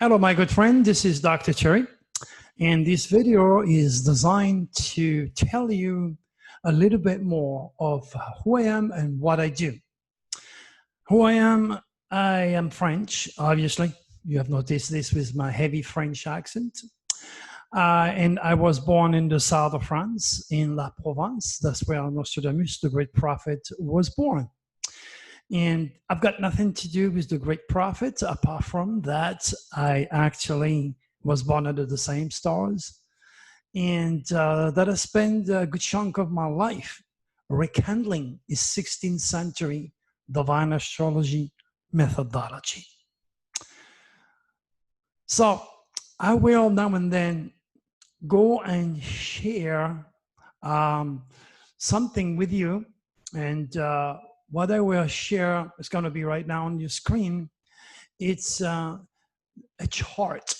Hello, my good friend. This is Dr. Turi, and this video is designed to tell you a little bit more of who I am and what I do. Who I am French, obviously. You have noticed this with my heavy French accent. And I was born in the south of France, in La Provence. That's where Nostradamus, the great prophet, was born. And I've got nothing to do with the great prophet, apart from that I actually was born under the same stars. And that I spent a good chunk of my life rekindling his 16th century divine astrology methodology. So I will now and then go and share something with you. And what I will share is going to be right now on your screen. It's a chart.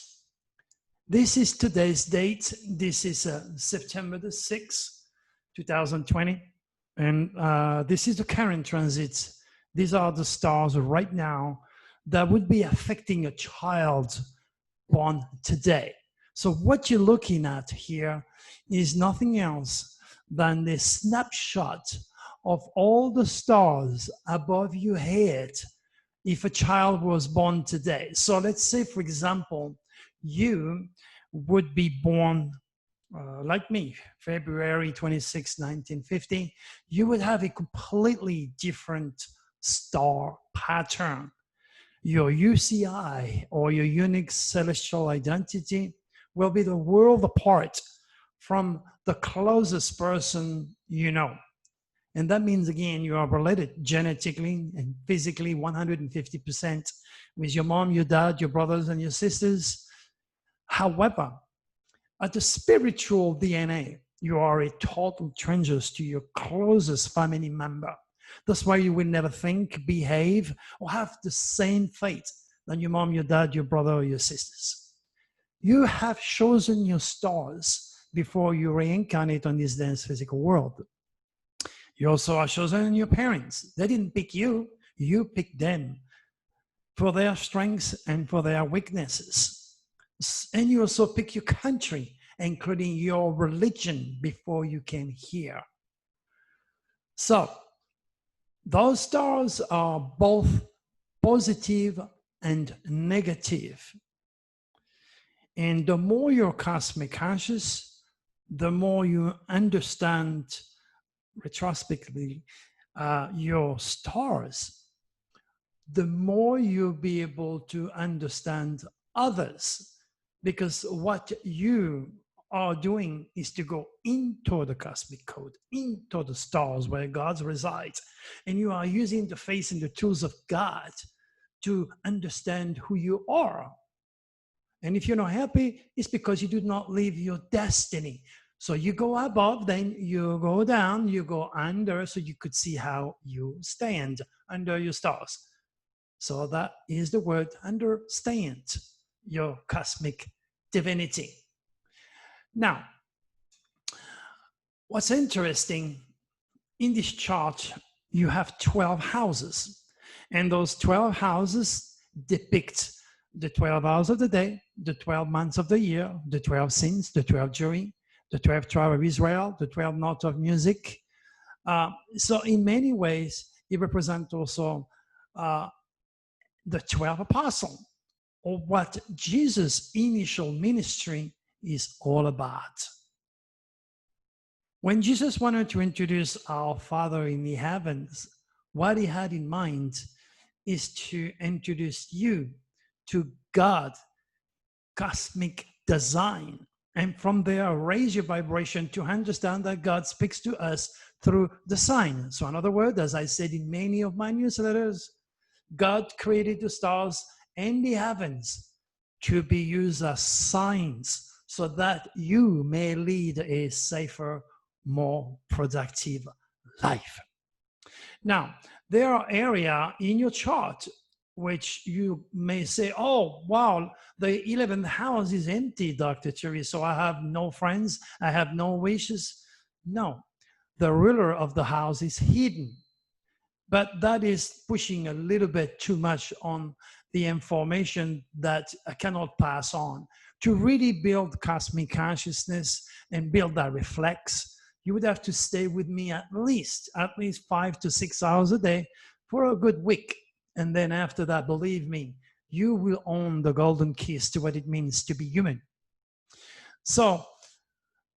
This is today's date. This is September the 6th, 2020. And this is the current transit. These are the stars right now that would be affecting a child born today. So what you're looking at here is nothing else than the snapshot of all the stars above your head if a child was born today. So let's say, for example, you would be born like me, February 26, 1950. You would have a completely different star pattern. Your UCI, or your unique celestial identity, will be the world apart from the closest person you know. And that means, again, you are related genetically and physically 150% with your mom, your dad, your brothers, and your sisters. However, at the spiritual DNA, you are a total stranger to your closest family member. That's why you will never think, behave, or have the same fate than your mom, your dad, your brother, or your sisters. You have chosen your stars before you reincarnate on this dense physical world. You also are chosen your parents. They didn't pick you, you picked them for their strengths and for their weaknesses. And you also pick your country, including your religion, before you came here. So, those stars are both positive and negative. And the more you're cosmic conscious, the more you understand retrospectively your stars, the more you'll be able to understand others, because what you are doing is to go into the cosmic code, into the stars where God resides, and you are using the face and the tools of God to understand who you are. And if you're not happy, it's because you did not live your destiny. So you go above, then you go down, you go under, so you could see how you stand under your stars. So that is the word, understand your cosmic divinity. Now, what's interesting, in this chart, you have 12 houses. And those 12 houses depict the 12 hours of the day, the 12 months of the year, the 12 sins, the 12 jury, the 12 tribe of Israel, the 12 notes of music. So in many ways, it represents also the 12 apostles, or what Jesus' initial ministry is all about. When Jesus wanted to introduce our Father in the heavens, what he had in mind is to introduce you to God, cosmic design. And from there, raise your vibration to understand that God speaks to us through the sign. So in other words, as I said in many of my newsletters, God created the stars and the heavens to be used as signs so that you may lead a safer, more productive life. Now, there are areas in your chart which you may say, oh, wow, the 11th house is empty, Dr. Turi, so I have no friends, I have no wishes. No, the ruler of the house is hidden. But that is pushing a little bit too much on the information that I cannot pass on. To really build cosmic consciousness and build that reflex, you would have to stay with me at least 5 to 6 hours a day for a good week. And then after that, believe me, you will own the golden keys to what it means to be human. So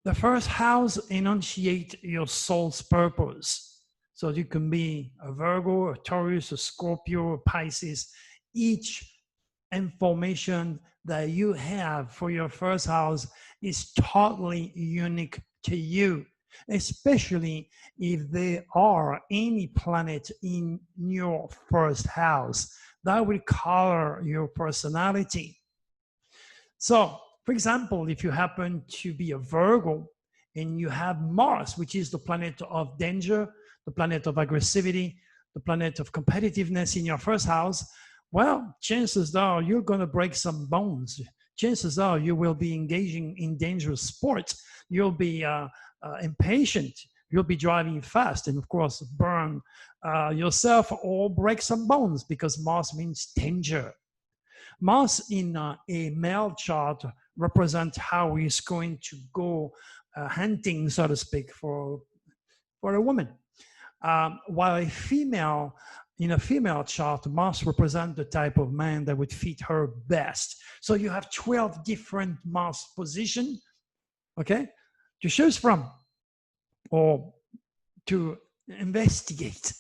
the first house enunciate your soul's purpose. So you can be a Virgo, a Taurus, a Scorpio, a Pisces. Each information that you have for your first house is totally unique to you, especially if there are any planet in your first house that will color your personality. So, for example, if you happen to be a Virgo and you have Mars, which is the planet of danger, the planet of aggressivity, the planet of competitiveness in your first house, well, chances are you're going to break some bones. Chances are you will be engaging in dangerous sports. You'll be impatient. You'll be driving fast and, of course, burn yourself or break some bones because Mars means danger. Mars in a male chart represents how he's going to go hunting, so to speak, for a woman. While in a female chart, Mars represents the type of man that would fit her best. So you have 12 different Mars positions, okay, to choose from or to investigate.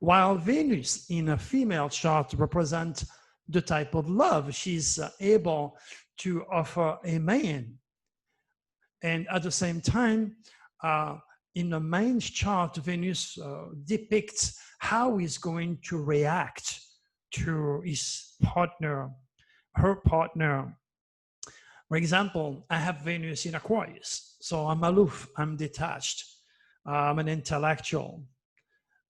While Venus in a female chart represents the type of love she's able to offer a man. And at the same time, in the man's chart, Venus depicts how he's going to react to his partner, her partner. For example, I have Venus in Aquarius, so I'm aloof, I'm detached, I'm an intellectual,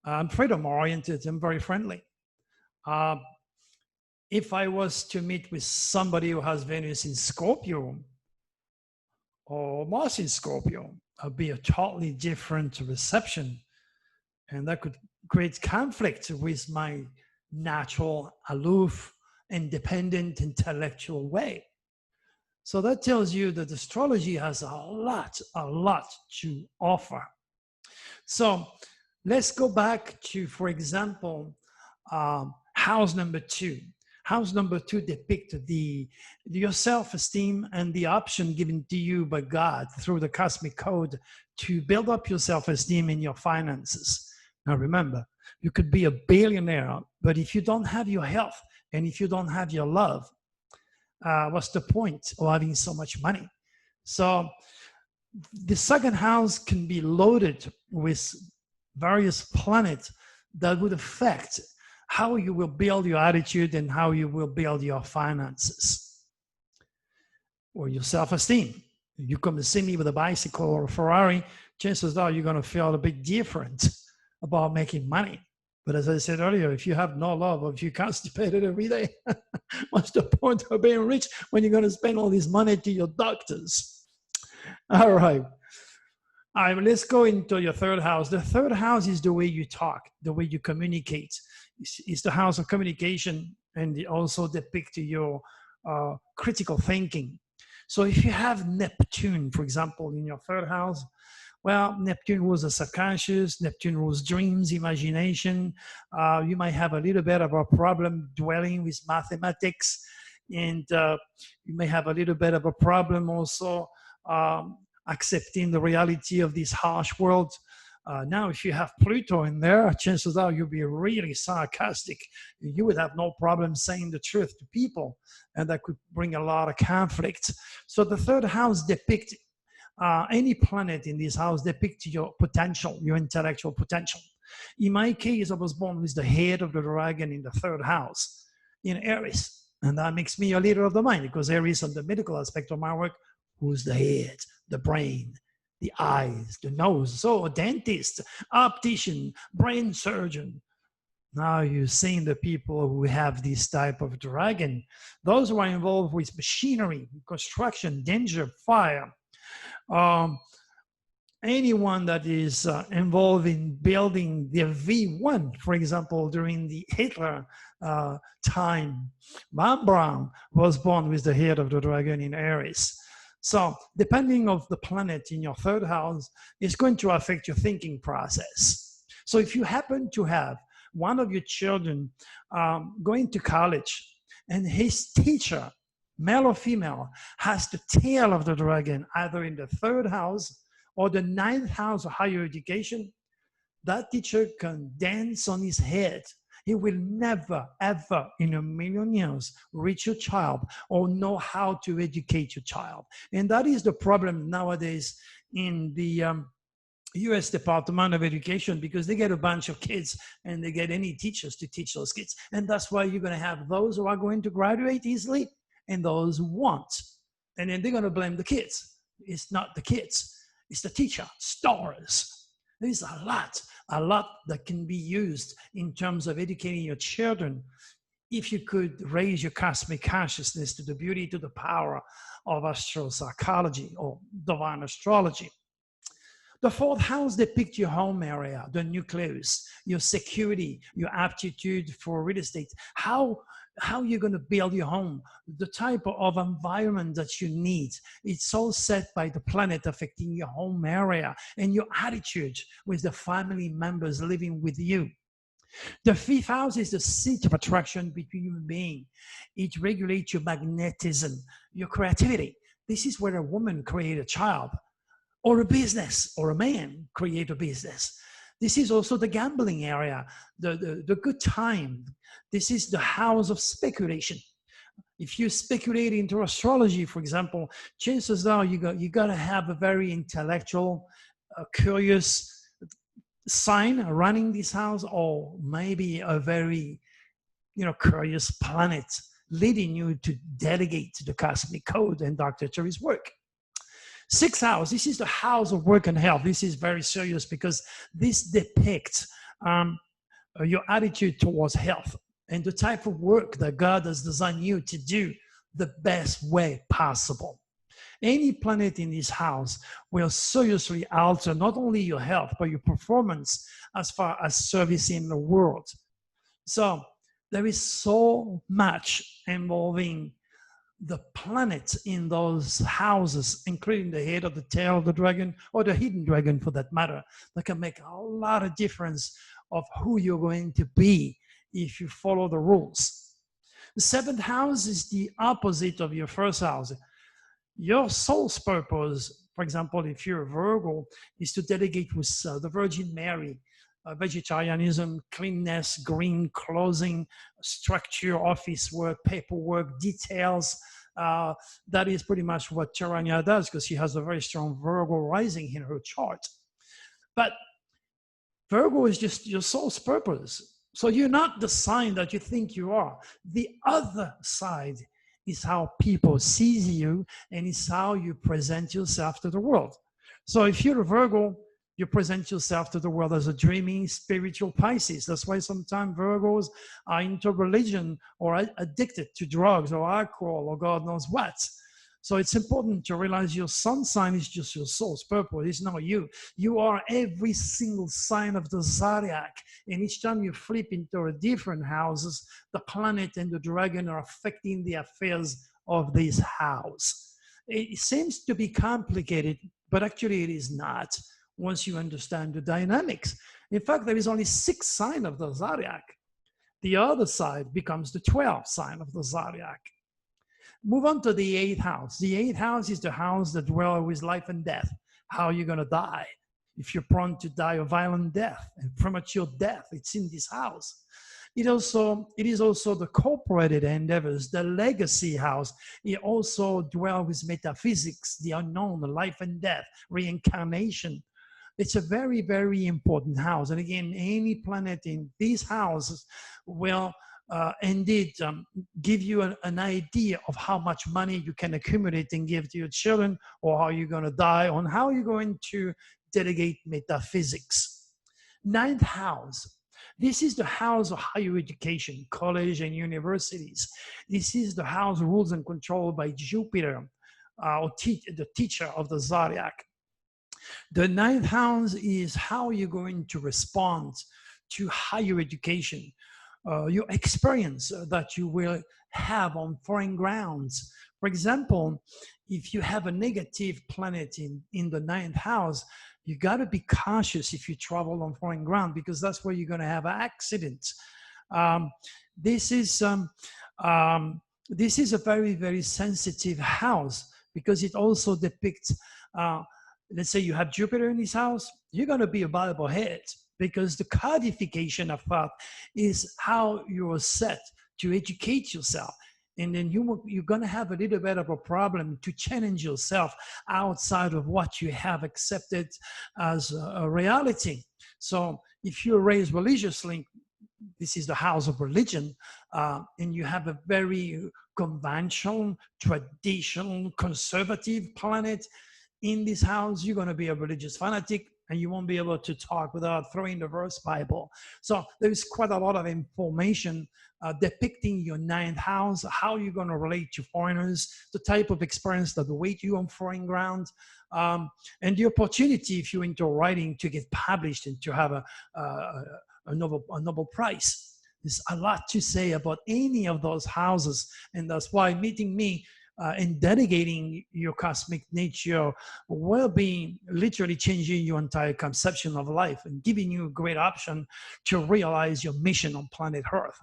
I'm freedom-oriented, I'm very friendly. If I was to meet with somebody who has Venus in Scorpio or Mars in Scorpio, it'd be a totally different reception. And that could create conflict with my natural, aloof, independent, intellectual way. So that tells you that astrology has a lot to offer. So let's go back to, for example, house number 2. House number 2 depicts your self-esteem and the option given to you by God through the cosmic code to build up your self-esteem in your finances. Now remember, you could be a billionaire, but if you don't have your health and if you don't have your love, what's the point of having so much money? So the second house can be loaded with various planets that would affect how you will build your attitude and how you will build your finances or your self-esteem. You come to see me with a bicycle or a Ferrari, chances are you're going to feel a bit different about making money. But as I said earlier, if you have no love or if you're constipated every day, what's the point of being rich when you're going to spend all this money to your doctors? All right. All right, let's go into your third house. The third house is the way you talk, the way you communicate. It's the house of communication, and it also depicts your critical thinking. So if you have Neptune, for example, in your third house, well, Neptune rules the subconscious, Neptune rules dreams, imagination. You might have a little bit of a problem dwelling with mathematics, and you may have a little bit of a problem also accepting the reality of this harsh world. Now, if you have Pluto in there, chances are you'll be really sarcastic. You would have no problem saying the truth to people, and that could bring a lot of conflict. So the third house depicts any planet in this house depicts your potential, your intellectual potential. In my case, I was born with the head of the dragon in the third house, in Aries. And that makes me a leader of the mind, because Aries, on the medical aspect of my work, who's the head, the brain, the eyes, the nose. So a dentist, optician, brain surgeon. Now you've seen the people who have this type of dragon. Those who are involved with machinery, construction, danger, fire. anyone that is involved in building the V1, for example, during the Hitler time, Von Braun was born with the head of the dragon in Aries. So depending of the planet in your third house, it's going to affect your thinking process. So if you happen to have one of your children going to college and his teacher, male or female, has the tail of the dragon either in the third house or the ninth house of higher education, that teacher can dance on his head. He will never, ever in a million years reach your child or know how to educate your child. And that is the problem nowadays in the US Department of Education, because they get a bunch of kids and they get any teachers to teach those kids. And that's why you're going to have those who are going to graduate easily and those who won't. And then they're going to blame the kids. It's not the kids. It's the teacher, stars. There's a lot that can be used in terms of educating your children if you could raise your cosmic consciousness to the beauty, to the power of astropsychology or divine astrology. The fourth house depicts your home area, the nucleus, your security, your aptitude for real estate, how you're going to build your home, the type of environment that you need. It's all set by the planet affecting your home area and your attitude with the family members living with you. The fifth house is the seat of attraction between human beings. It regulates your magnetism, your creativity. This is where a woman creates a child, or a business, or a man create a business. This is also the gambling area, the good time. This is the house of speculation. If you speculate into astrology, for example, chances are you got to have a very intellectual, curious sign running this house, or maybe a very, curious planet leading you to delegate the cosmic code and Dr. Turi's work. Sixth house, this is the house of work and health. This is very serious because this depicts your attitude towards health and the type of work that God has designed you to do the best way possible. Any planet in this house will seriously alter not only your health, but your performance as far as servicing the world. So there is so much involving the planets in those houses, including the head or the tail of the dragon, or the hidden dragon for that matter, that can make a lot of difference of who you're going to be if you follow the rules. The seventh house is the opposite of your first house. Your soul's purpose, for example, if you're a Virgo, is to delegate with the Virgin Mary, vegetarianism, cleanness, green clothing, structure, office work, paperwork, details. That is pretty much what Terania does, because she has a very strong Virgo rising in her chart. But Virgo is just your soul's purpose. So you're not the sign that you think you are. The other side is how people see you, and it's how you present yourself to the world. So if you're a Virgo, you present yourself to the world as a dreaming, spiritual Pisces. That's why sometimes Virgos are into religion or addicted to drugs or alcohol or God knows what. So it's important to realize your sun sign is just your soul's purpose. It's not you. You are every single sign of the zodiac. And each time you flip into a different houses, the planet and the dragon are affecting the affairs of this house. It seems to be complicated, but actually it is not, once you understand the dynamics. In fact, there is only 6 signs of the zodiac. The other side becomes the 12th sign of the zodiac. Move on to the 8th house. The 8th house is the house that dwells with life and death. How you're going to die. If you're prone to die a violent death and premature death, it's in this house. It is also the corporate endeavors, the legacy house. It also dwells with metaphysics, the unknown, the life and death, reincarnation. It's a very, very important house. And again, any planet in these houses will indeed give you an idea of how much money you can accumulate and give to your children, or how you're going to die, on how you're going to delegate metaphysics. 9th house. This is the house of higher education, college and universities. This is the house ruled and controlled by Jupiter, the teacher of the zodiac. The ninth house is how you're going to respond to higher education, your experience that you will have on foreign grounds. For example, if you have a negative planet in the ninth house, you got to be cautious if you travel on foreign ground, because that's where you're going to have accidents. Um, this is this is a very, very sensitive house, because it also depicts, let's say you have Jupiter in this house, you're going to be a Bible head, because the codification of thought is how you are set to educate yourself. And then you're going to have a little bit of a problem to challenge yourself outside of what you have accepted as a reality. So if you're raised religiously, this is the house of religion, and you have a very conventional, traditional, conservative planet in this house, you're going to be a religious fanatic, and you won't be able to talk without throwing the verse Bible. So there's quite a lot of information depicting your ninth house, how you're going to relate to foreigners, the type of experience that await you on foreign ground, and the opportunity, if you're into writing, to get published and to have a Nobel Prize. There's a lot to say about any of those houses, and that's why meeting me and dedicating your cosmic nature will be literally changing your entire conception of life and giving you a great option to realize your mission on planet Earth.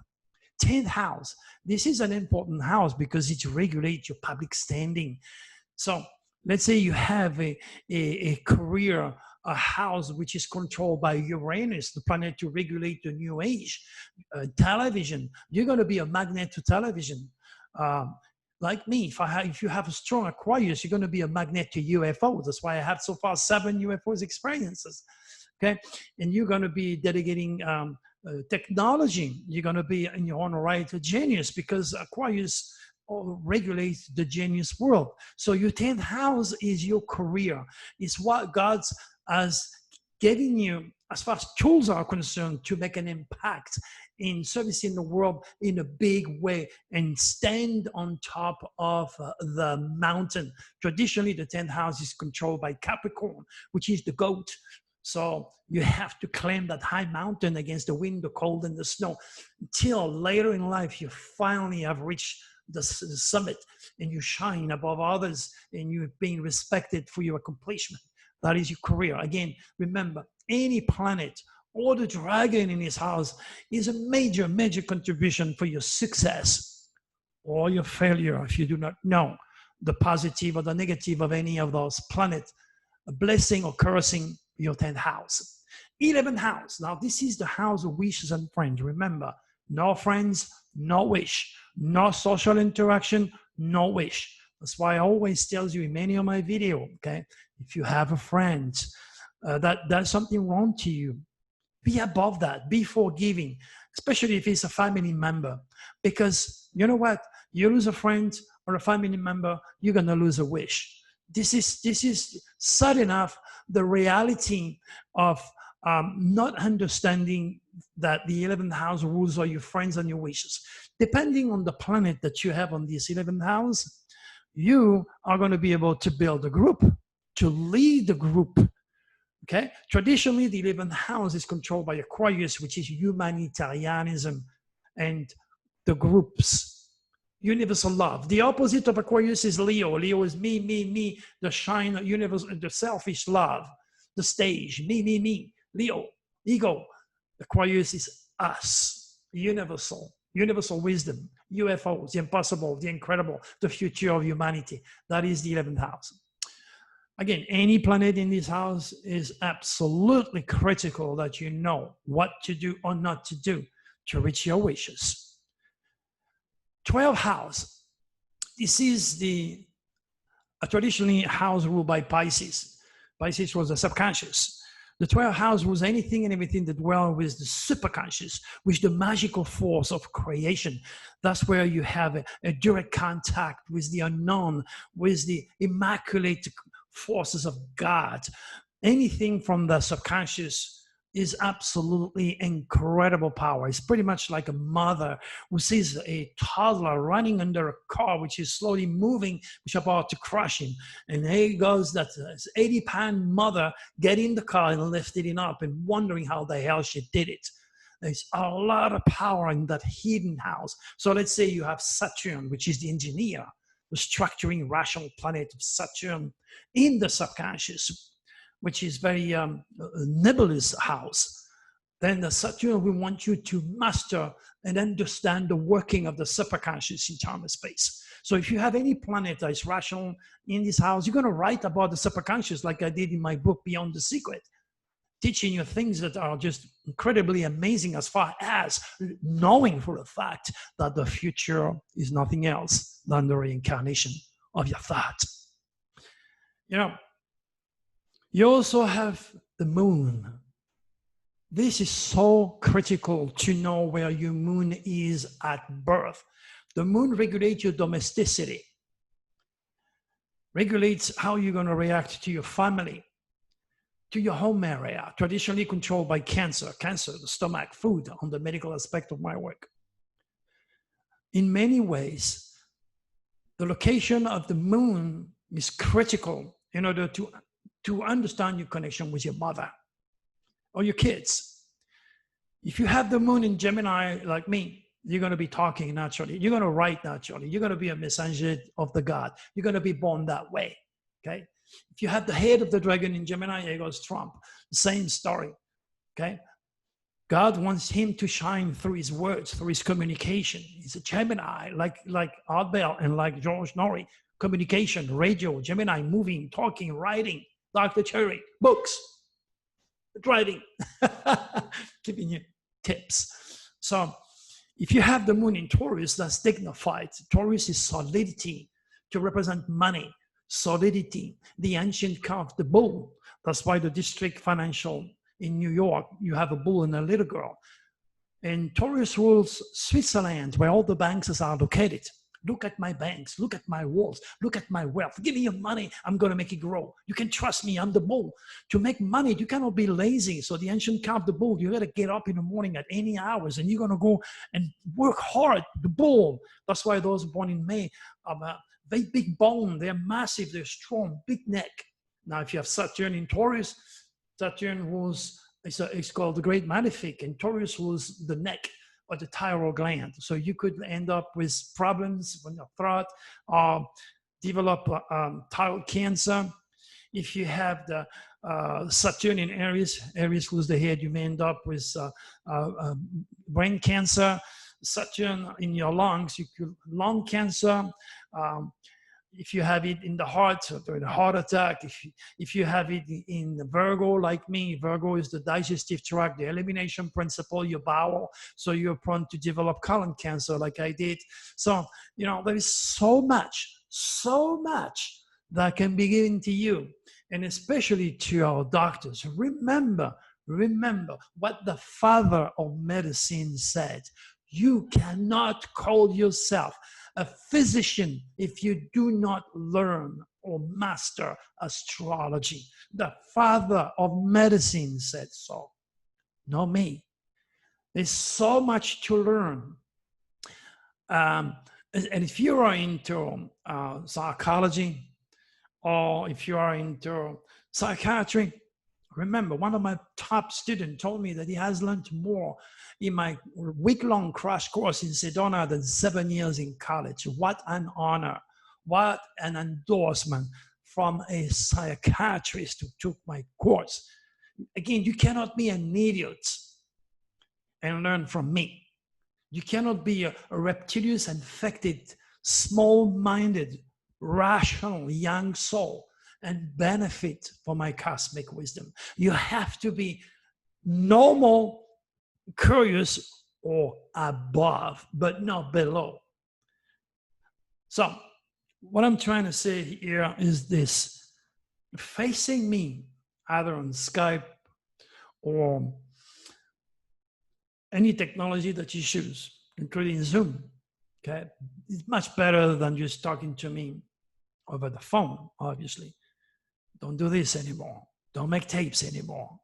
10th house. This is an important house because it regulates your public standing. So let's say you have a career, a house which is controlled by Uranus, the planet to regulate the new age. Television, you're going to be a magnet to television. Like me, if you have a strong Aquarius, you're going to be a magnet to UFO. That's why I have so far 7 UFOs experiences. Okay, and you're going to be dedicating technology. You're going to be in your own right a genius, because Aquarius regulates the genius world. So your 10th house is your career. It's what God has given you as far as tools are concerned to make an impact in servicing the world in a big way and stand on top of the mountain. Traditionally, the 10th house is controlled by Capricorn, which is the goat. So you have to climb that high mountain against the wind, the cold, and the snow until later in life you finally have reached the summit and you shine above others and you're being respected for your accomplishment. That is your career. Again, remember, any planet or the dragon in his house is a major, major contribution for your success or your failure if you do not know the positive or the negative of any of those planets, a blessing or cursing your 10th house. 11th house. Now, this is the house of wishes and friends. Remember, no friends, no wish. No social interaction, no wish. That's why I always tell you in many of my videos, okay, if you have a friend that does something wrong to you, be above that, be forgiving, especially if it's a family member. Because you know what? You lose a friend or a family member, you're going to lose a wish. This is sad enough the reality of not understanding that the 11th house rules are your friends and your wishes. Depending on the planet that you have on this 11th house, you are going to be able to build a group, to lead the group. Okay? Traditionally, the 11th house is controlled by Aquarius, which is humanitarianism and the groups, universal love. The opposite of Aquarius is Leo. Leo is me, the shine, universe, the selfish love, the stage, me. Leo, ego. Aquarius is us, universal wisdom, UFOs, the impossible, the incredible, the future of humanity. That is the 11th house. Again, any planet in this house is absolutely critical that you know what to do or not to do to reach your wishes. 12th house. This is a traditionally house ruled by Pisces. Pisces was the subconscious. The 12th house was anything and everything that dwells with the superconscious, with the magical force of creation. That's where you have a direct contact with the unknown, with the immaculate forces of God. Anything from the subconscious is absolutely incredible power. It's pretty much like a mother who sees a toddler running under a car which is slowly moving, which is about to crush him. And here goes that 80-pound mother getting the car and lifting it up and wondering how the hell she did it. There's a lot of power in that hidden house. So let's say you have Saturn, which is the engineer, the structuring rational planet of Saturn in the subconscious, which is very nebulous house. Then the Saturn will want you to master and understand the working of the subconscious in time and space. So if you have any planet that is rational in this house, you're going to write about the subconscious like I did in my book, Beyond the Secret, teaching you things that are just incredibly amazing as far as knowing for a fact that the future is nothing else than the reincarnation of your thought. You know, you also have the moon. This is so critical to know where your moon is at birth. The moon regulates your domesticity, regulates how you're going to react to your family, to your home area, traditionally controlled by Cancer, the stomach, food, on the medical aspect of my work. In many ways, the location of the moon is critical in order to understand your connection with your mother or your kids. If you have the moon in Gemini, like me, you're going to be talking naturally. You're going to write naturally. You're going to be a messenger of the God. You're going to be born that way, okay? If you have the head of the dragon in Gemini, here goes Trump. Same story, okay? God wants him to shine through his words, through his communication. He's a Gemini, like Art Bell and like George Norrie. Communication, radio, Gemini, moving, talking, writing, Dr. Turi, books, writing, giving you tips. So if you have the moon in Taurus, that's dignified. Taurus is solidity, to represent money, solidity, the ancient calf, the bull. That's why the district financial in New York, you have a bull and a little girl. And Taurus rules Switzerland, where all the banks are located. Look at my banks, look at my walls, look at my wealth. Give me your money, I'm going to make it grow. You can trust me, I'm the bull. To make money, you cannot be lazy. So the ancient calf, the bull, you got to get up in the morning at any hours and you're going to go and work hard, the bull. That's why those born in May have a very big bone. They're massive, they're strong, big neck. Now, if you have Saturn in Taurus, Saturn was, it's called the Great Malefic, and Taurus was the neck or the thyroid gland. So you could end up with problems on your throat or develop thyroid cancer. If you have the Saturn in Aries, Aries was the head, you may end up with brain cancer. Saturn in your lungs, you could lung cancer. If you have it in the heart, during a heart attack, if you have it in the Virgo, like me, Virgo is the digestive tract, the elimination principle, your bowel, so you're prone to develop colon cancer like I did. So, you know, there is so much that can be given to you, and especially to our doctors. Remember what the father of medicine said. You cannot call yourself a physician if you do not learn or master astrology. The father of medicine said so, not me. There's so much to learn. And if you are into psychology, or if you are into psychiatry, remember, one of my top students told me that he has learned more in my week-long crash course in Sedona than 7 years in college. What an honor. What an endorsement from a psychiatrist who took my course. Again, you cannot be an idiot and learn from me. You cannot be a reptilious, infected, small-minded, rational young soul and benefit from my cosmic wisdom. You have to be normal, curious, or above, but not below. So what I'm trying to say here is this: facing me either on Skype or any technology that you choose, including Zoom, okay, it's much better than just talking to me over the phone, obviously. Don't do this anymore. Don't make tapes anymore.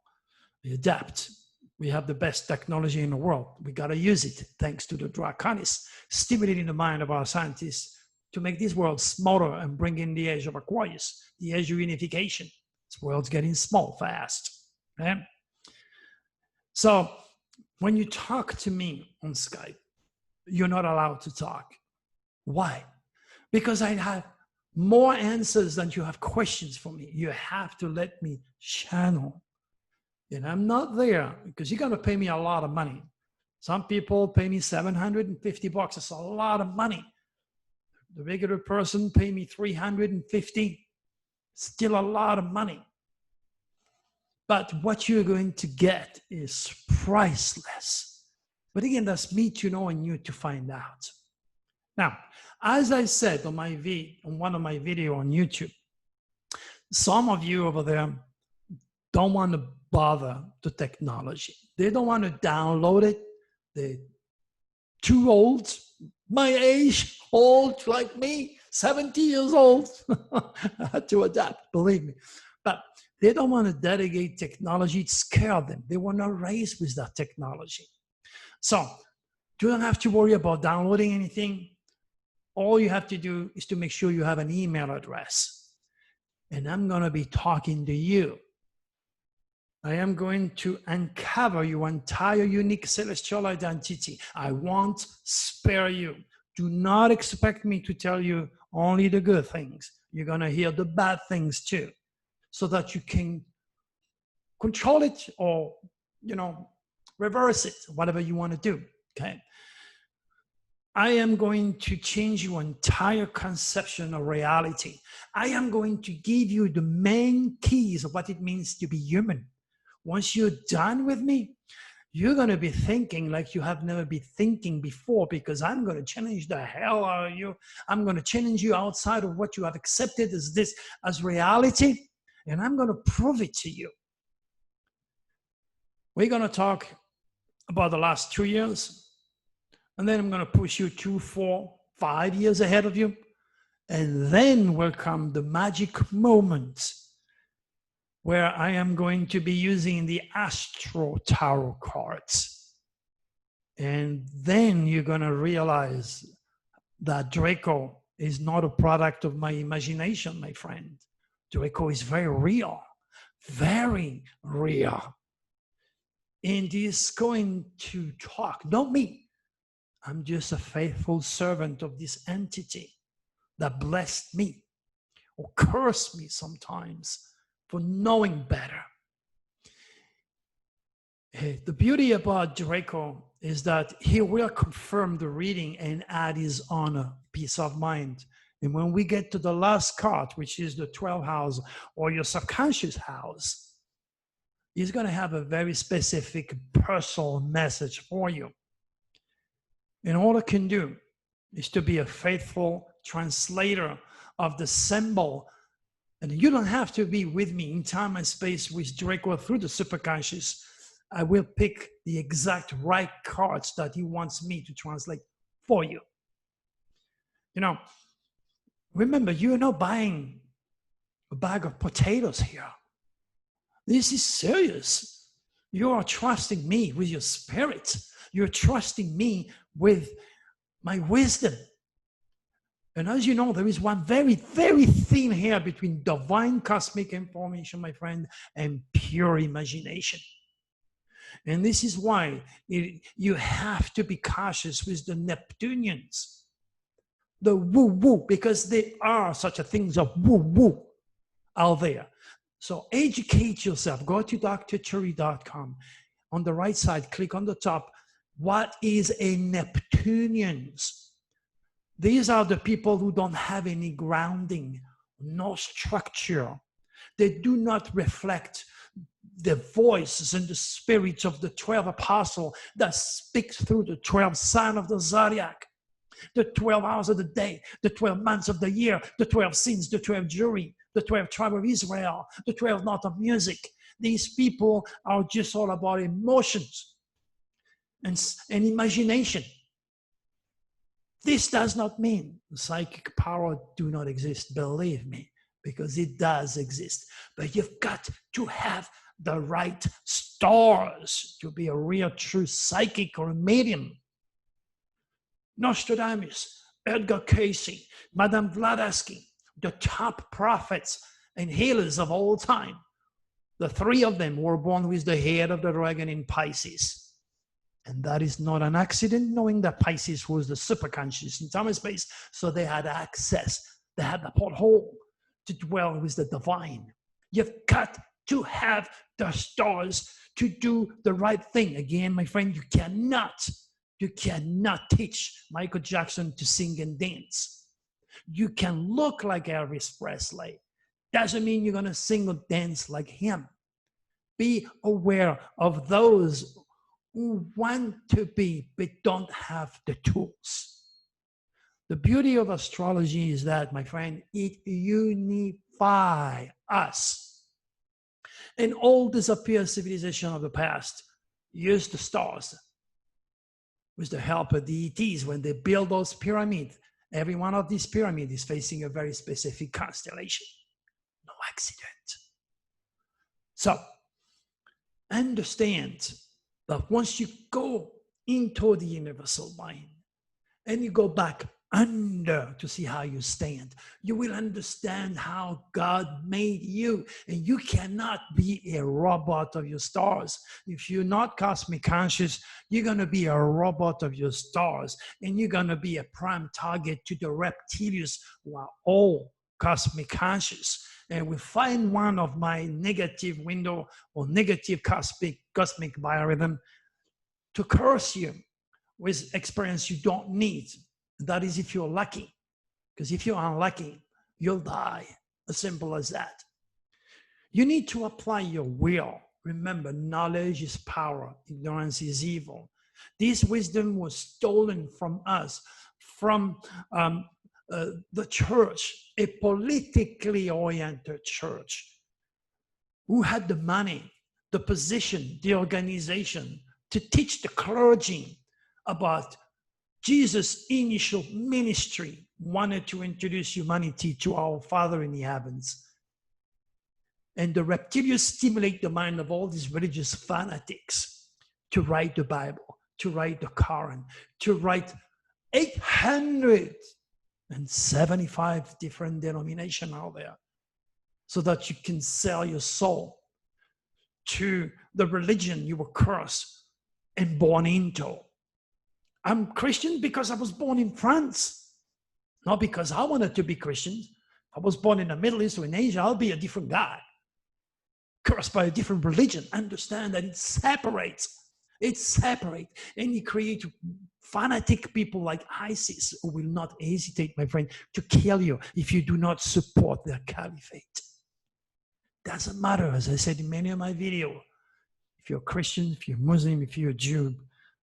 We adapt. We have the best technology in the world. We got to use it, thanks to the draconis, stimulating the mind of our scientists to make this world smaller and bring in the age of Aquarius, the age of unification. This world's getting small fast. Okay? So when you talk to me on Skype, you're not allowed to talk. Why? Because I have more answers than you have questions for me. You have to let me channel. And I'm not there because you're going to pay me a lot of money. Some people pay me $750. It's a lot of money. The regular person pay me $350. Still a lot of money. But what you're going to get is priceless. But again, that's me to know and you to find out. Now, as I said on one of my videos on YouTube, some of you over there don't want to bother the technology. They don't want to download it. They're too old, my age, old like me, 70 years old. I had to adapt, believe me. But they don't want to dedicate technology. It scared them. They were not raised with that technology. So you don't have to worry about downloading anything. All you have to do is to make sure you have an email address. And I'm going to be talking to you. I am going to uncover your entire unique celestial identity. I won't spare you. Do not expect me to tell you only the good things. You're going to hear the bad things too, so that you can control it or, reverse it, whatever you want to do, okay? I am going to change your entire conception of reality. I am going to give you the main keys of what it means to be human. Once you're done with me, you're going to be thinking like you have never been thinking before, because I'm going to challenge the hell out of you. I'm going to challenge you outside of what you have accepted as reality, and I'm going to prove it to you. We're going to talk about the last 2 years, and then I'm going to push you 2, 4, 5 years ahead of you, and then will come the magic moments where I am going to be using the Astro Tarot cards. And then you're going to realize that Draco is not a product of my imagination, my friend. Draco is very real, very real. And he's going to talk, not me. I'm just a faithful servant of this entity that blessed me or cursed me sometimes for knowing better. The beauty about Draco is that he will confirm the reading and add his own peace of mind. And when we get to the last card, which is the 12th house or your subconscious house, he's going to have a very specific personal message for you. And all I can do is to be a faithful translator of the symbol. And you don't have to be with me in time and space with Draco through the superconscious. I will pick the exact right cards that he wants me to translate for you. Remember, you're not buying a bag of potatoes here. This is serious. You are trusting me with your spirit. You're trusting me with my wisdom. And as you know, there is one very, very thin hair between divine cosmic information, my friend, and pure imagination. And this is why you have to be cautious with the Neptunians, the woo-woo, because there are such a things of woo-woo out there. So educate yourself. Go to drturi.com. On the right side, click on the top. What is a Neptunians? These are the people who don't have any grounding, no structure. They do not reflect the voices and the spirits of the 12 apostles that speaks through the 12 signs of the zodiac, the 12 hours of the day, the 12 months of the year, the 12 sins, the 12 jury, the 12 tribe of Israel, the 12 notes of music. These people are just all about emotions and imagination. This does not mean psychic power do not exist. Believe me, because it does exist. But you've got to have the right stars to be a real true psychic or a medium. Nostradamus, Edgar Cayce, Madame Blavatsky, the top prophets and healers of all time. The three of them were born with the head of the dragon in Pisces. And that is not an accident, knowing that Pisces was the superconscious in time and space. So they had access, they had the porthole to dwell with the divine. You've got to have the stars to do the right thing. Again, my friend, you cannot teach Michael Jackson to sing and dance. You can look like Elvis Presley. Doesn't mean you're going to sing or dance like him. Be aware of those who want to be but don't have the tools. The beauty of astrology is that, my friend, it unifies us. And all disappeared civilization of the past used the stars with the help of deities. When they build those pyramids, every one of these pyramids is facing a very specific constellation. No accident. So, understand that once you go into the universal mind and you go back under to see how you stand, you will understand how God made you. And you cannot be a robot of your stars. If you're not cosmic conscious, you're going to be a robot of your stars, and you're going to be a prime target to the reptilians who are all cosmic conscious. And we find one of my negative window or negative cosmic biorhythm to curse you with experience you don't need. That is if you're lucky. Because if you're unlucky, you'll die. As simple as that. You need to apply your will. Remember, knowledge is power. Ignorance is evil. This wisdom was stolen from us, from the church, a politically oriented church who had the money, the position, the organization to teach the clergy about Jesus' initial ministry, wanted to introduce humanity to our Father in the heavens. And the reptilians stimulate the mind of all these religious fanatics to write the Bible, to write the Quran, to write 875 different denominations out there, so that you can sell your soul to the religion you were cursed and born into. I'm Christian because I was born in France, not because I wanted to be Christian. If I was born in the Middle East or in Asia, I'll be a different guy, cursed by a different religion. Understand that it separates. It separates. And it creates fanatic people like ISIS who will not hesitate, my friend, to kill you if you do not support their caliphate. Doesn't matter, as I said in many of my videos, if you're Christian, if you're Muslim, if you're a Jew,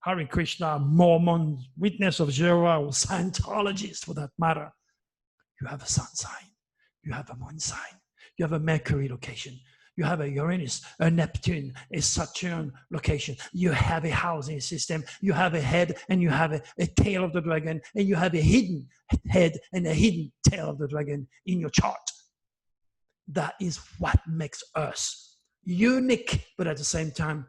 Hare Krishna, Mormon, Witness of Jehovah, or Scientologist for that matter, you have a sun sign, you have a moon sign, you have a Mercury location, you have a Uranus, a Neptune, a Saturn location, you have a housing system, you have a head and you have a tail of the dragon, and you have a hidden head and a hidden tail of the dragon in your chart. That is what makes us unique, but at the same time,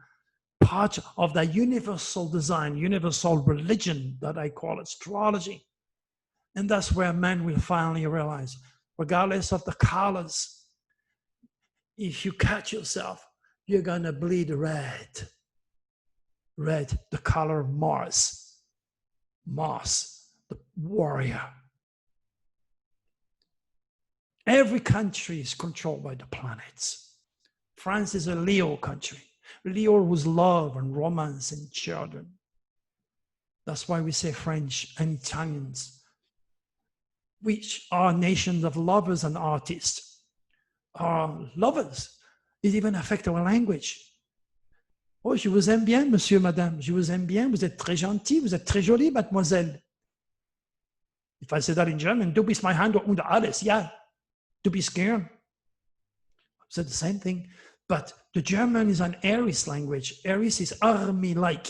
part of the universal design, universal religion that I call astrology. And that's where man will finally realize, regardless of the colors, if you cut yourself, you're going to bleed red. Red, the color of Mars. Mars, the warrior. Every country is controlled by the planets. France is a Leo country. Leo was love and romance and children. That's why we say French and Italians, which are nations of lovers and artists, are lovers. It even affects our language. Oh, je vous aime bien, monsieur, madame. Je vous aime bien. Vous êtes très gentil. Vous êtes très jolie, mademoiselle. If I say that in German, du bist mein Hand und alles. Yeah, du bist gern. I said the same thing. But the German is an Aries language. Aries is army-like,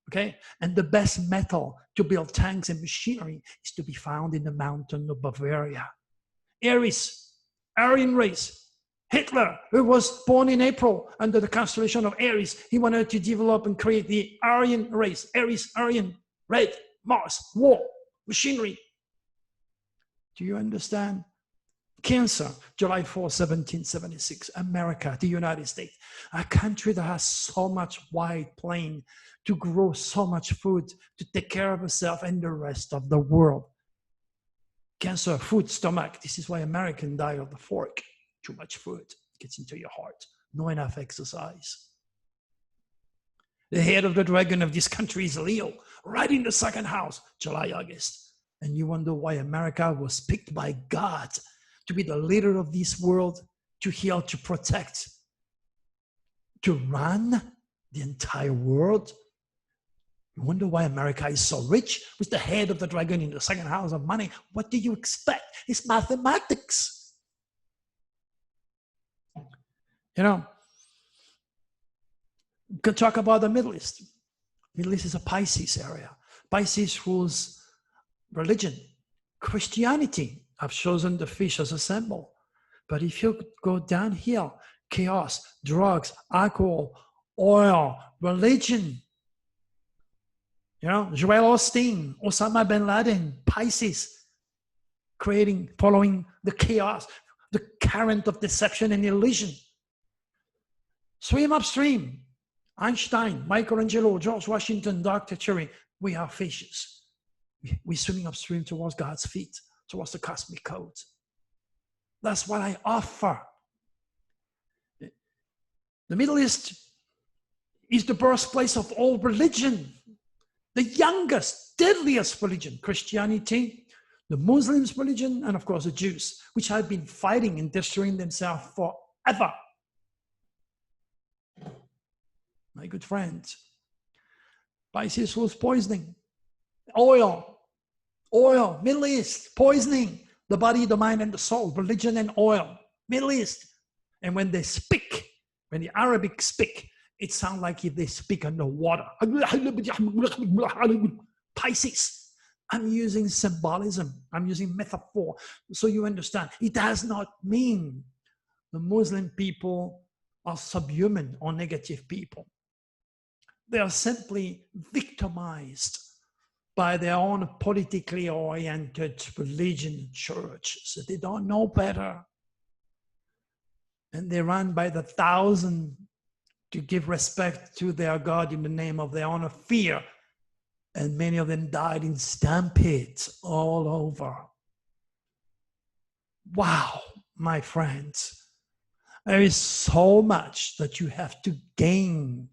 okay? And the best metal to build tanks and machinery is to be found in the mountain of Bavaria. Aries, Aryan race. Hitler, who was born in April under the constellation of Aries, he wanted to develop and create the Aryan race. Aries, Aryan, red, Mars, war, machinery. Do you understand? Cancer, July 4, 1776, America, the United States, a country that has so much wide plain to grow so much food, to take care of itself and the rest of the world. Cancer, food, stomach. This is why Americans die of the fork. Too much food gets into your heart. Not enough exercise. The head of the dragon of this country is Leo, right in the second house, July, August. And you wonder why America was picked by God to be the leader of this world, to heal, to protect, to run the entire world. You wonder why America is so rich with the head of the dragon in the second house of money. What do you expect? It's mathematics. You know, we could talk about the Middle East. Middle East is a Pisces area. Pisces rules religion, Christianity. I've chosen the fish as a symbol. But if you go down here, chaos, drugs, alcohol, oil, religion. You know, Joel Osteen, Osama bin Laden, Pisces, following the chaos, the current of deception and illusion. Swim upstream. Einstein, Michelangelo, George Washington, Dr. Turi, we are fishes. We're swimming upstream towards God's feet, towards the cosmic code. That's what I offer. The Middle East is the birthplace of all religion. The youngest, deadliest religion, Christianity, the Muslims' religion, and of course the Jews, which have been fighting and destroying themselves forever. My good friends, Pisces was poisoning. Oil, Middle East, poisoning the body, the mind, and the soul, religion and oil, Middle East. And when they speak, when the Arabic speak, it sounds like if they speak underwater. Pisces. I'm using symbolism. I'm using metaphor. So you understand. It does not mean the Muslim people are subhuman or negative people. They are simply victimized by their own politically oriented religion church. So they don't know better. And they run by the thousand to give respect to their God in the name of their own fear. And many of them died in stampedes all over. Wow, my friends. There is so much that you have to gain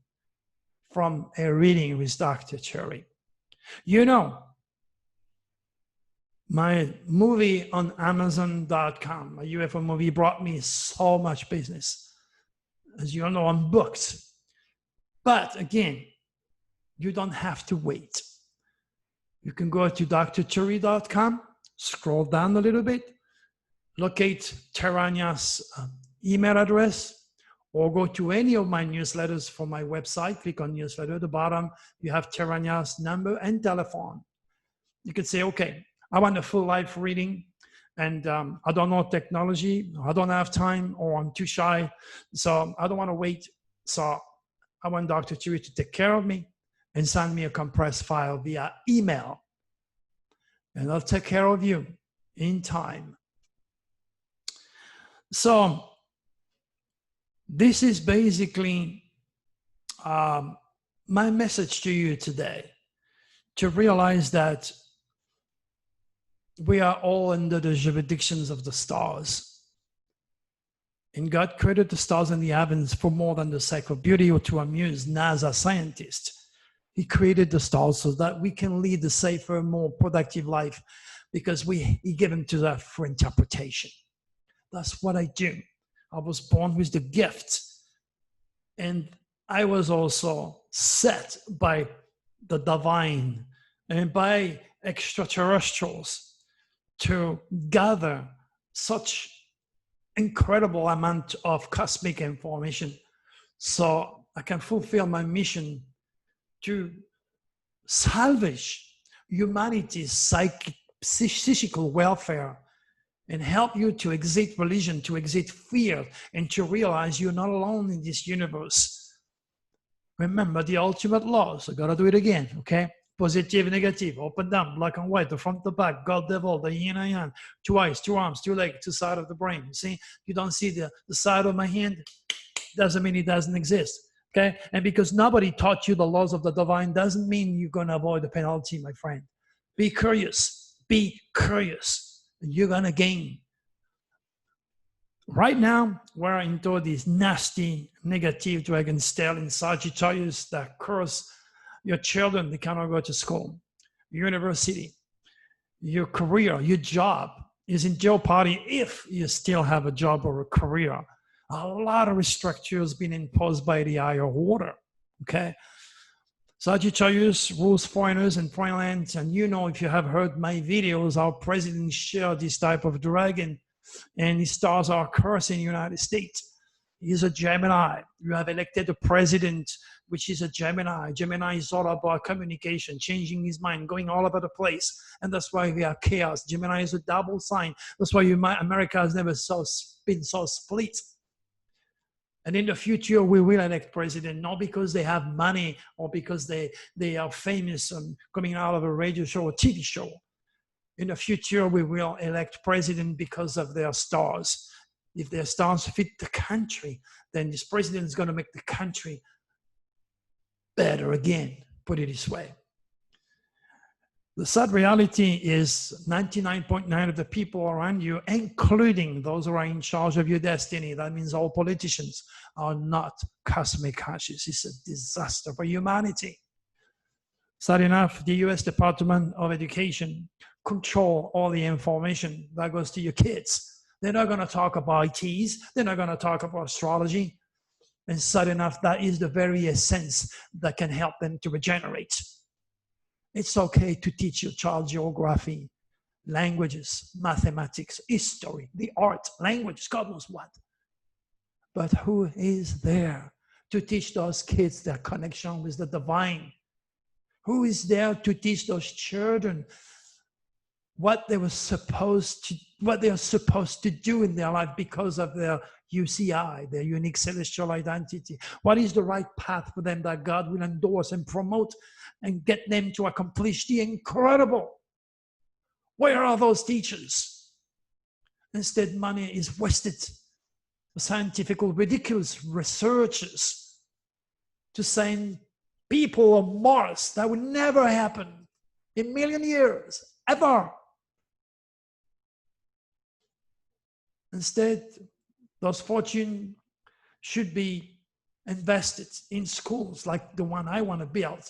from a reading with Dr. Turi. You know, my movie on Amazon.com, a UFO movie, brought me so much business. As you all know, I'm booked. But again, you don't have to wait. You can go to drturi.com, scroll down a little bit, locate Terania's email address, or go to any of my newsletters from my website, click on newsletter at the bottom, you have Terania's number and telephone. You could say, okay, I want a full live reading and I don't know technology, I don't have time, or I'm too shy, so I don't want to wait. So I want Dr. Turi to take care of me and send me a compressed file via email. And I'll take care of you in time. So this is basically my message to you today, to realize that we are all under the jurisdictions of the stars. And God created the stars and the heavens for more than the sake of beauty or to amuse NASA scientists. He created the stars so that we can lead a safer, more productive life because He gave them to us for interpretation. That's what I do. I was born with the gift, and I was also set by the divine and by extraterrestrials to gather such incredible amount of cosmic information so I can fulfill my mission to salvage humanity's psychical welfare and help you to exit religion, to exit fear, and to realize you're not alone in this universe. Remember the ultimate laws. I gotta do it again, okay? Positive, negative, up and down, black and white, the front, the back, God, devil, the yin and yang, 2 eyes, 2 arms, 2 legs, 2 sides of the brain. You see, you don't see the side of my hand, doesn't mean it doesn't exist, okay? And because nobody taught you the laws of the divine doesn't mean you're gonna avoid the penalty, my friend. Be curious, and you're gonna gain. Right now, we're into this nasty, negative dragon's tail in Sagittarius that curse your children. They cannot go to school, university, your career, your job is in jeopardy if you still have a job or a career. A lot of restrictions being imposed by the higher order, okay? Sagittarius rules foreigners and foreign lands, and you know, if you have heard my videos, our president shared this type of dragon, and his stars are cursed in the United States. He's a Gemini. You have elected a president, which is a Gemini. Gemini is all about communication, changing his mind, going all over the place. And that's why we have chaos. Gemini is a double sign. That's why America has never been so split. And in the future, we will elect president, not because they have money or because they are famous and coming out of a radio show or TV show. In the future, we will elect president because of their stars. If their stars fit the country, then this president is going to make the country better again, put it this way. The sad reality is 99.9% of the people around you, including those who are in charge of your destiny, that means all politicians, are not cosmic conscious. It's a disaster for humanity. Sad enough, the US Department of Education control all the information that goes to your kids. They're not going to talk about ITs. They're not going to talk about astrology. And sad enough, that is the very essence that can help them to regenerate. It's okay to teach your child geography, languages, mathematics, history, the art, language, God knows what. But who is there to teach those kids their connection with the divine? Who is there to teach those children what they are supposed to do in their life because of their UCI, their unique celestial identity? What is the right path for them that God will endorse and promote and get them to accomplish the incredible? Where are those teachers? Instead, money is wasted for scientific, ridiculous researches to send people on Mars. That would never happen in a million years, ever. Instead, those fortunes should be invested in schools like the one I want to build.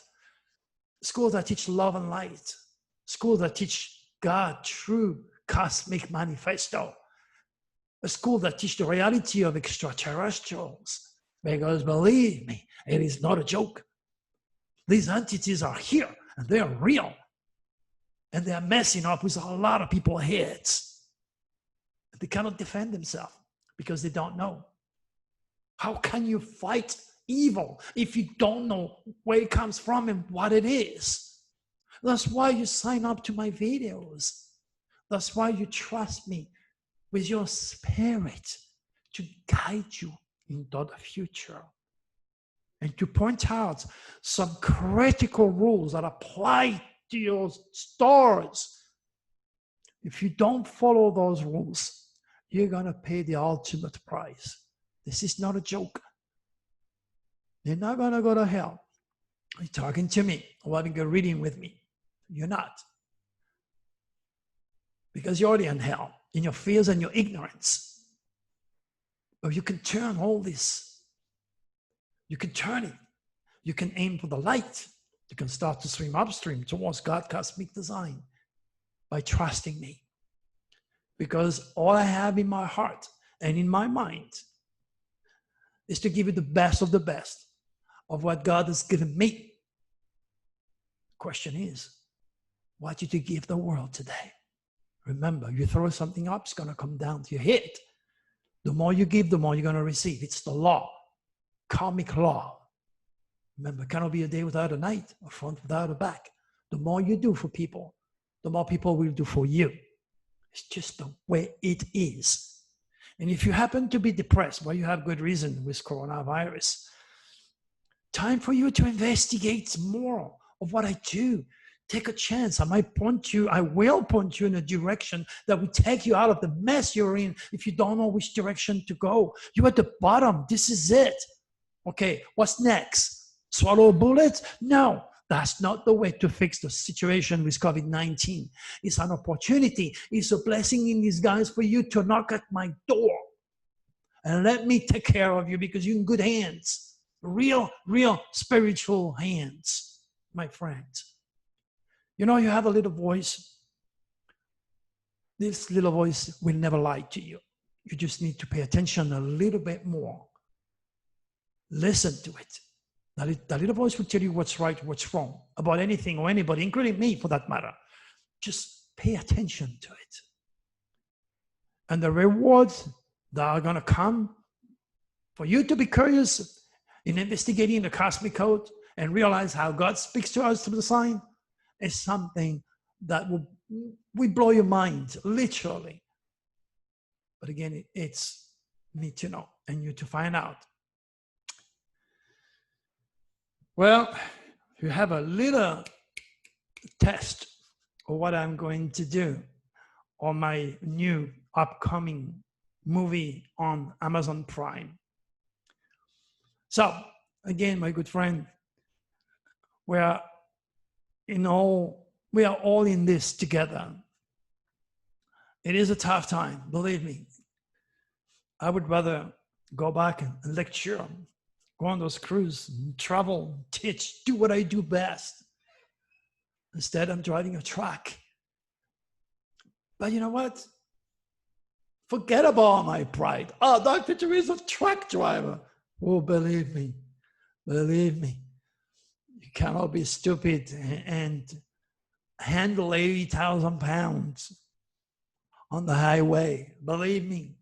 Schools that teach love and light. Schools that teach God, true cosmic manifesto. A school that teach the reality of extraterrestrials. Because believe me, it is not a joke. These entities are here and they are real. And they are messing up with a lot of people's heads. They cannot defend themselves because they don't know. How can you fight evil if you don't know where it comes from and what it is? That's why you sign up to my videos. That's why you trust me with your spirit to guide you into the future and to point out some critical rules that apply to your stars. If you don't follow those rules, you're going to pay the ultimate price. This is not a joke. You're not going to go to hell. You're talking to me or having a reading with me. You're not. Because you're already in hell, in your fears and your ignorance. But you can turn all this. You can turn it. You can aim for the light. You can start to swim upstream towards God's cosmic design by trusting me. Because all I have in my heart and in my mind is to give you the best of what God has given me. The question is, what did you give the world today? Remember, you throw something up, it's going to come down to your head. The more you give, the more you're going to receive. It's the law, karmic law. Remember, cannot be a day without a night, a front without a back. The more you do for people, the more people will do for you. It's just the way it is. And if you happen to be depressed, well, you have good reason with coronavirus. Time for you to investigate more of what I do. Take a chance. I will point you in a direction that will take you out of the mess you're in if you don't know which direction to go. You're at the bottom. This is it. Okay, what's next? Swallow a bullet? No, that's not the way to fix the situation with COVID-19. It's an opportunity. It's a blessing in disguise for you to knock at my door and let me take care of you because you're in good hands. Real spiritual hands, my friends. You know, you have a little voice. This little voice will never lie to you. You just need to pay attention a little bit more. Listen to it. That little voice will tell you what's right, what's wrong about anything or anybody, including me for that matter. Just pay attention to it. And the rewards that are going to come for you to be curious in investigating the cosmic code and realize how God speaks to us through the sign is something that will blow your mind, literally. But again, it's me to know and you to find out. Well, you have a little test of what I'm going to do on my new upcoming movie on Amazon Prime. So, again, my good friend, we are all in this together. It is a tough time, believe me. I would rather go back and lecture, go on those cruises, travel, teach, do what I do best. Instead, I'm driving a truck. But you know what? Forget about my pride. Oh, Dr. Turi is a truck driver. Oh, believe me, you cannot be stupid and handle 80,000 pounds on the highway. Believe me,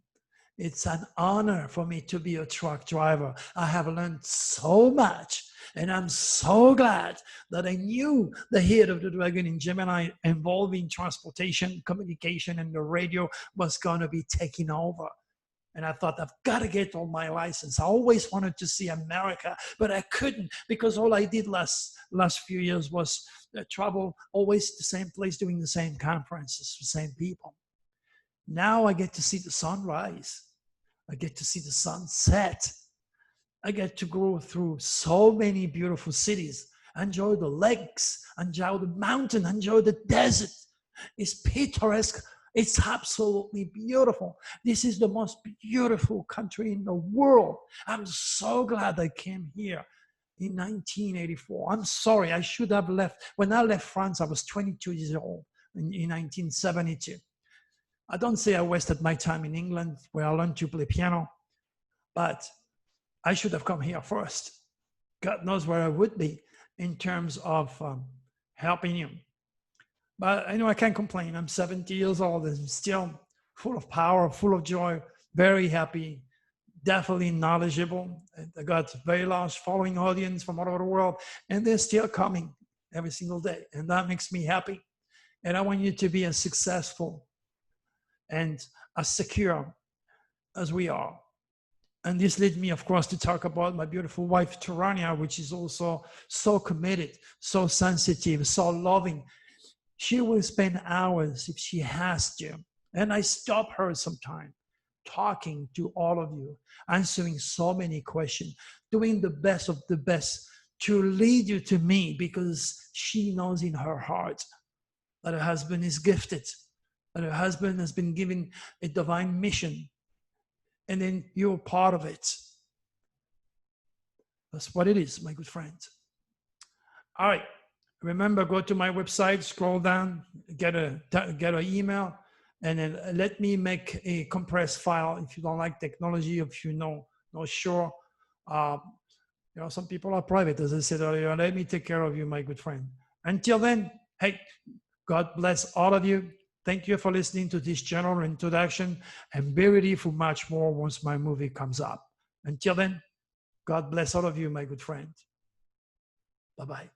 it's an honor for me to be a truck driver. I have learned so much, and I'm so glad that I knew the head of the dragon in Gemini involving transportation, communication, and the radio was going to be taking over. And I thought, I've got to get on my license. I always wanted to see America, but I couldn't because all I did last few years was travel always the same place, doing the same conferences, the same people. Now I get to see the sunrise. I get to see the sunset. I get to go through so many beautiful cities, enjoy the lakes, enjoy the mountain, enjoy the desert. It's picturesque. It's absolutely beautiful. This is the most beautiful country in the world. I'm so glad I came here in 1984. I'm sorry, I should have left. When I left France, I was 22 years old in 1972. I don't say I wasted my time in England where I learned to play piano, but I should have come here first. God knows where I would be in terms of helping you. But I know I can't complain. I'm 70 years old and still full of power, full of joy, very happy, definitely knowledgeable. I got a very large following audience from all over the world, and they're still coming every single day. And that makes me happy. And I want you to be as successful and as secure as we are. And this led me, of course, to talk about my beautiful wife, Turi, which is also so committed, so sensitive, so loving. She will spend hours if she has to. And I stop her sometimes, talking to all of you, answering so many questions, doing the best of the best to lead you to me, because she knows in her heart that her husband is gifted, that her husband has been given a divine mission, and then you're part of it. That's what it is, my good friend. All right. Remember, go to my website, scroll down, get an email, and then let me make a compressed file. If you don't like technology, if you know, not sure, some people are private, as I said earlier. Let me take care of you, my good friend. Until then, hey, God bless all of you. Thank you for listening to this general introduction, and be ready for much more once my movie comes up. Until then, God bless all of you, my good friend. Bye-bye.